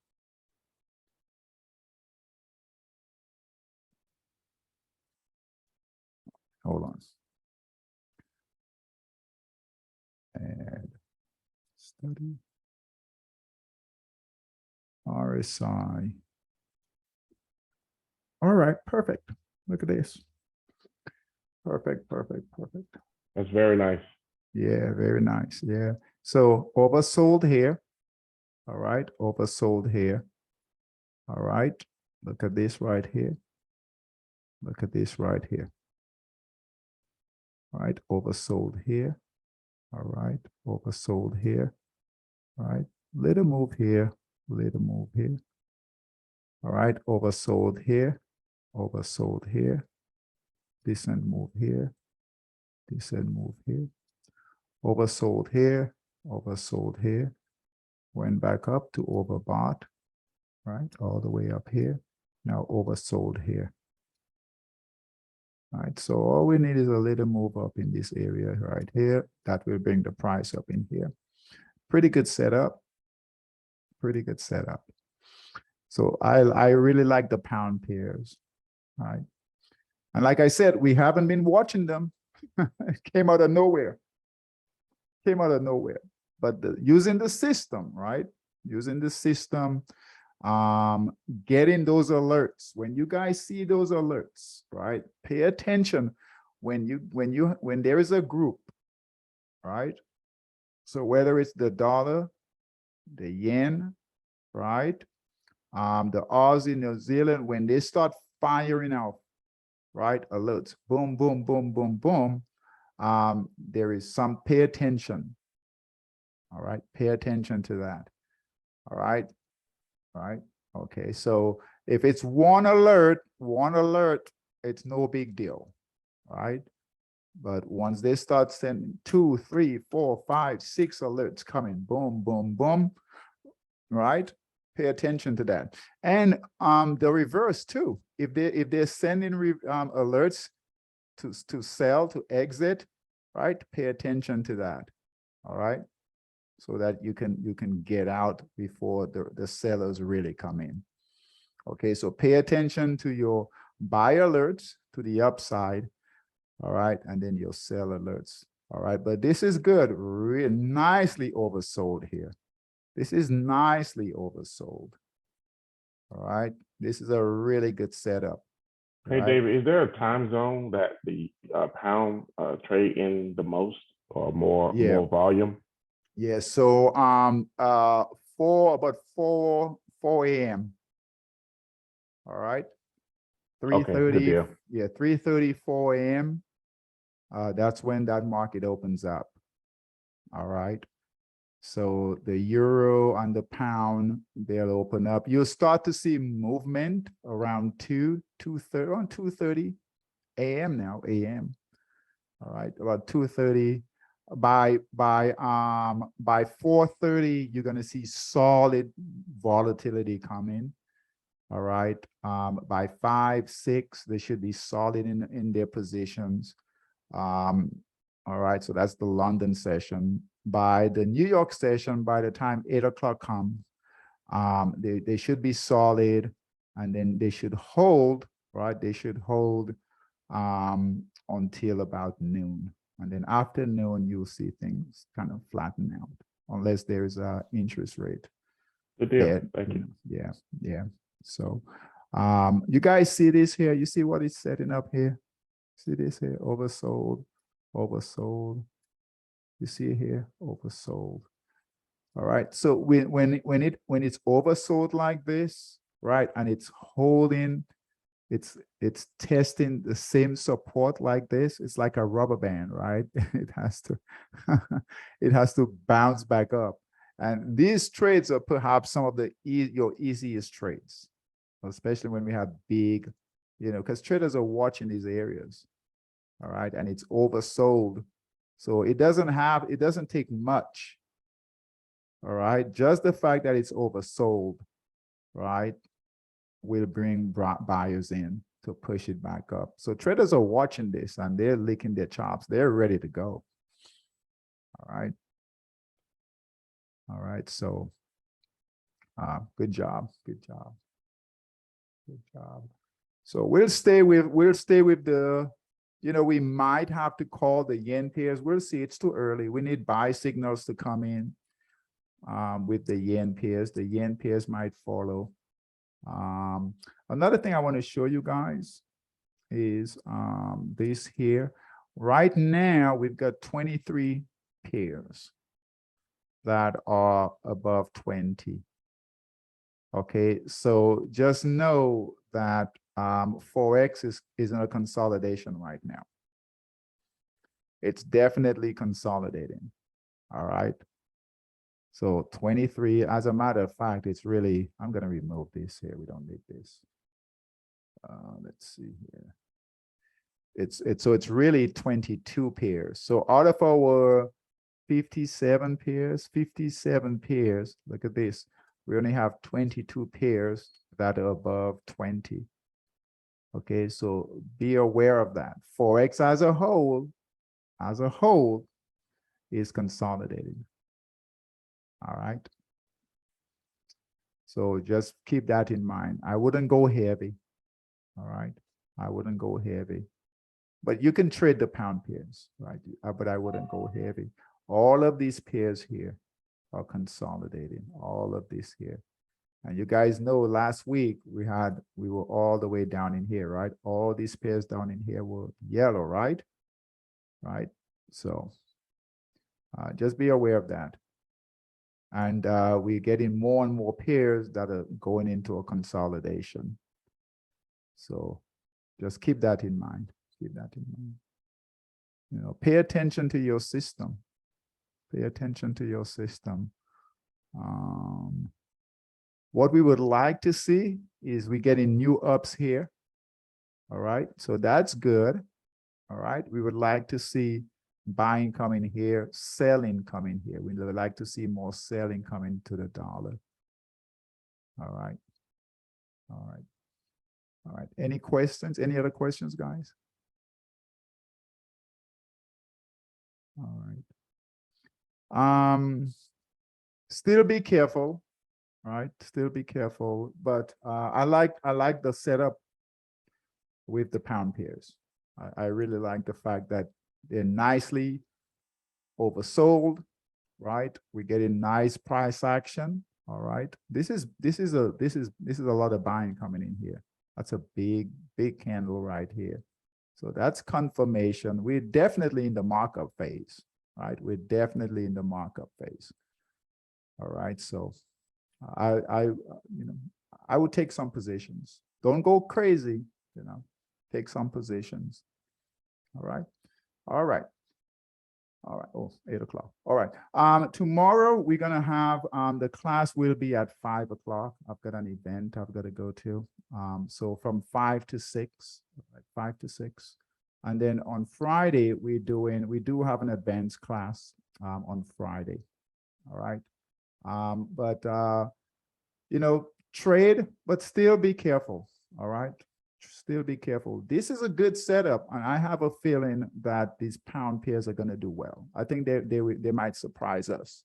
Speaker 1: Hold on. And study. RSI. All right, perfect. Look at this. Perfect.
Speaker 7: That's very nice.
Speaker 1: Yeah, very nice. Yeah. So oversold here. All right, oversold here. All right. Look at this right here. Look at this right here. All right, oversold here. All right, oversold here. All right, little move here, little move here. All right, oversold here, oversold here. Decent move here, decent move here. Oversold here, oversold here. Went back up to overbought, right? All the way up here. Now oversold here. All right, so all we need is a little move up in this area right here. That will bring the price up in here. Pretty good setup. Pretty good setup. So I really like the pound pairs, right? And like I said, we haven't been watching them. It came out of nowhere. Came out of nowhere. But using the system, right? Using the system, getting those alerts. When you guys see those alerts, right? Pay attention. when there is a group, right? So whether it's the dollar, the yen, right? The Aussie, New Zealand, when they start firing out, right? Alerts, boom, boom, boom, boom, boom. There is some, pay attention. All right, pay attention to that. All right, okay. So if it's one alert, it's no big deal, right? But once they start sending 2, 3, 4, 5, 6 alerts coming, boom, boom, boom, right? Pay attention to that. And the reverse too. If they're sending alerts to sell, to exit, right? Pay attention to that. All right. So that you can get out before the sellers really come in. Okay, so pay attention to your buy alerts to the upside. All right, and then your sell alerts. All right, but this is good, really nicely oversold here. This is nicely oversold. All right, this is a really good setup.
Speaker 7: Hey,
Speaker 1: right?
Speaker 7: David, is there a time zone that the pound trade in the most or more volume?
Speaker 1: Yeah, so about 4 a.m. All right. 3:30, yeah, 3:30, 4 a.m. That's when that market opens up. All right. So the euro and the pound, they'll open up. You'll start to see movement around 2:30 a.m. now, a.m. All right, about 2:30. By 4:30, you're gonna see solid volatility coming. All right. By 5, 6, they should be solid in their positions. All right. So that's the London session. By the New York session, by the time 8 o'clock comes, they should be solid, and then they should hold, right? They should hold until about noon. And then after noon, you'll see things kind of flatten out, unless there's a interest rate.
Speaker 7: Good deal. Thank you.
Speaker 1: Yeah, yeah. So you guys see this here? You see what it's setting up here? See this here? Oversold, oversold. You see it here? Oversold. All right. So when it's oversold like this, right, and it's holding, it's testing the same support like this. It's like a rubber band, right? It has to it has to bounce back up. And these trades are perhaps some of your easiest trades, especially when we have big, because traders are watching these areas. All right. And it's oversold. So it doesn't take much. All right. Just the fact that it's oversold, right, will bring buyers in to push it back up. So traders are watching this and they're licking their chops. They're ready to go. All right. All right. So good job. Good job. Good job. So we'll stay with the, we might have to call the yen pairs. We'll see. It's too early. We need buy signals to come in with the yen pairs. The yen pairs might follow. Another thing I want to show you guys is this here. Right now, we've got 23 pairs that are above 20. Okay, so just know that Forex is in a consolidation right now. It's definitely consolidating. All right. So 23, as a matter of fact, it's really, I'm going to remove this here. We don't need this. Let's see here. So it's really 22 pairs. So out of our 57 pairs, look at this. We only have 22 pairs that are above 20. Okay, so be aware of that. Forex as a whole is consolidating. All right. So just keep that in mind. I wouldn't go heavy. All right. I wouldn't go heavy. But you can trade the pound pairs, right? But I wouldn't go heavy. All of these pairs here are consolidating. All of this here. And you guys know last week we were all the way down in here, right? All these pairs down in here were yellow, right? Right. So just be aware of that. And we're getting more and more pairs that are going into a consolidation. So just keep that in mind. Keep that in mind. You know, pay attention to your system. Pay attention to your system. What we would like to see is we're getting new ups here. All right, so that's good. All right, we would like to see buying coming here, selling coming here. We would like to see more selling coming to the dollar. All right. All right. All right. Any questions? Any other questions, guys? All right. Still be careful. All right. Still be careful. But I like the setup with the pound pairs. I really like the fact that they're nicely oversold, right? We're getting nice price action. All right. This is a lot of buying coming in here. That's a big candle right here. So that's confirmation. We're definitely in the markup phase, right? We're definitely in the markup phase. All right. So I would take some positions. Don't go crazy, take some positions. All right. All right. All right. Oh, 8 o'clock. All right. Tomorrow we're gonna have the class will be at 5 o'clock. I've got an event I've got to go to. So from 5 to 6, right, 5 to 6. And then on Friday we do have an advanced class on Friday. All right. Trade, but still be careful. All right. Still be careful. This is a good setup, and I have a feeling that these pound pairs are going to do well. I think they might surprise us.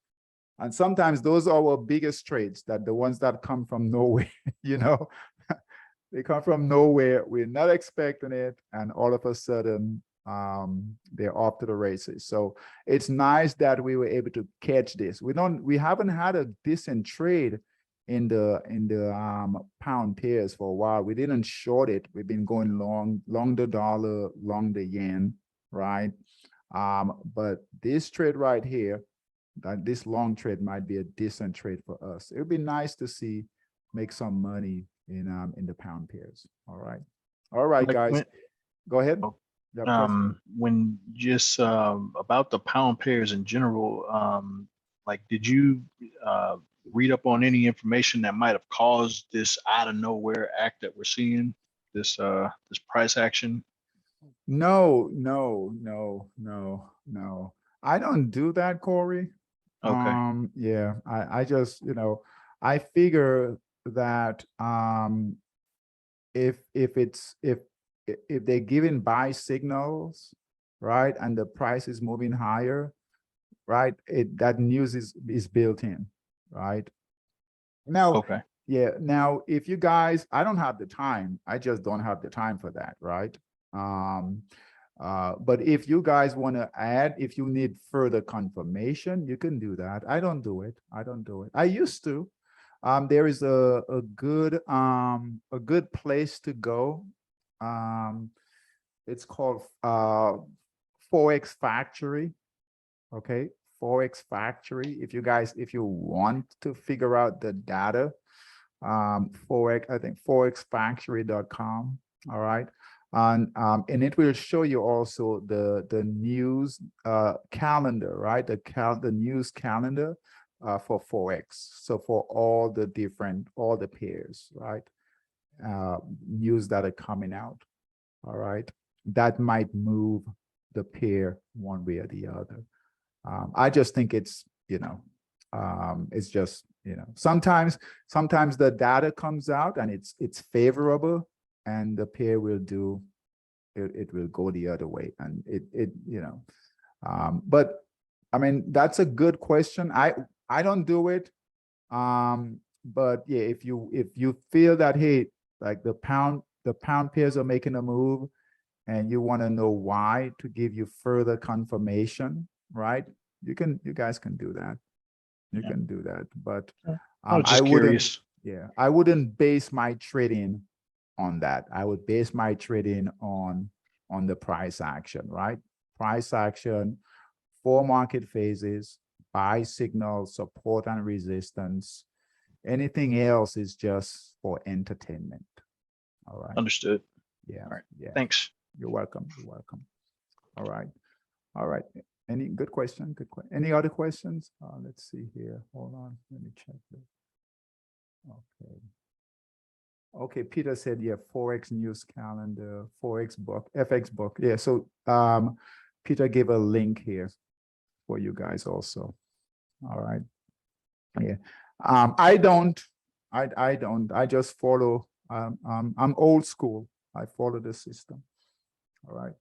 Speaker 1: And sometimes those are our biggest trades, that the ones that come from nowhere, they come from nowhere. We're not expecting it, and all of a sudden they're off to the races. So it's nice that we were able to catch this. We haven't had a decent trade in the pound pairs for a while. We didn't short it. We've been going long the dollar, long the yen, right? But this trade right here, this long trade might be a decent trade for us. It would be nice to make some money in the pound pairs. All right, guys. Go ahead.
Speaker 4: When just about the pound pairs in general, like, did you read up on any information that might have caused this out of nowhere act that we're seeing, this price action?
Speaker 1: No. I don't do that, Corey.
Speaker 4: Okay.
Speaker 1: Yeah, I just, I figure that if they're giving buy signals, right, and the price is moving higher, right, that news is built in, right? Now,
Speaker 4: Okay.
Speaker 1: yeah, now if you guys, I don't have the time, I just don't have the time for that, right? But if you guys want to add, if you need further confirmation, you can do that. I don't do it. I used to. There is a good place to go. It's called Forex Factory. Okay, Forex Factory. If you want to figure out the data, Forex, I think forexfactory.com. All right. And it will show you also the news calendar, right? The news calendar for Forex. So for all the pairs, right? News that are coming out. All right. That might move the pair one way or the other. I just think it's, it's just, sometimes the data comes out and it's favorable, and the pair will it will go the other way, and but I mean, that's a good question. I don't do it, but yeah, if you feel that, hey, like the pound pairs are making a move and you want to know why, to give you further confirmation, right? You guys can do that. You can do that, but
Speaker 4: I was just
Speaker 1: I wouldn't.
Speaker 4: curious.
Speaker 1: Yeah, I wouldn't base my trading on that. I would base my trading on the price action, right? Price action, 4 market phases, buy signal, support and resistance. Anything else is just for entertainment. All right.
Speaker 4: Understood.
Speaker 1: Yeah.
Speaker 4: All right.
Speaker 1: Yeah.
Speaker 4: Thanks.
Speaker 1: You're welcome. You're welcome. All right. All right. Any good question? Good question. Any other questions? Let's see here. Hold on. Let me check this. Okay. Okay, Peter said, yeah, Forex news calendar, Forex book, FX book. Yeah, so Peter gave a link here for you guys also. All right. Yeah. I don't, I just follow, I'm old school. I follow the system. All right.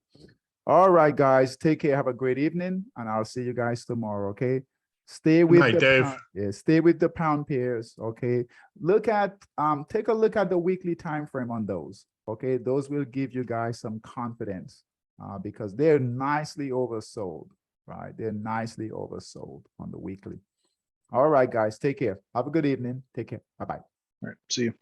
Speaker 1: All right, guys, take care. Have a great evening, and I'll see you guys tomorrow. Okay. Stay with
Speaker 5: night,
Speaker 1: the
Speaker 5: Dave.
Speaker 1: pound, yeah, stay with the pound pairs. Okay. Look at take a look at the weekly time frame on those. Okay, those will give you guys some confidence because they're nicely oversold, right? They're nicely oversold on the weekly. All right, guys, take care. Have a good evening. Take care. Bye-bye.
Speaker 4: All right. See you.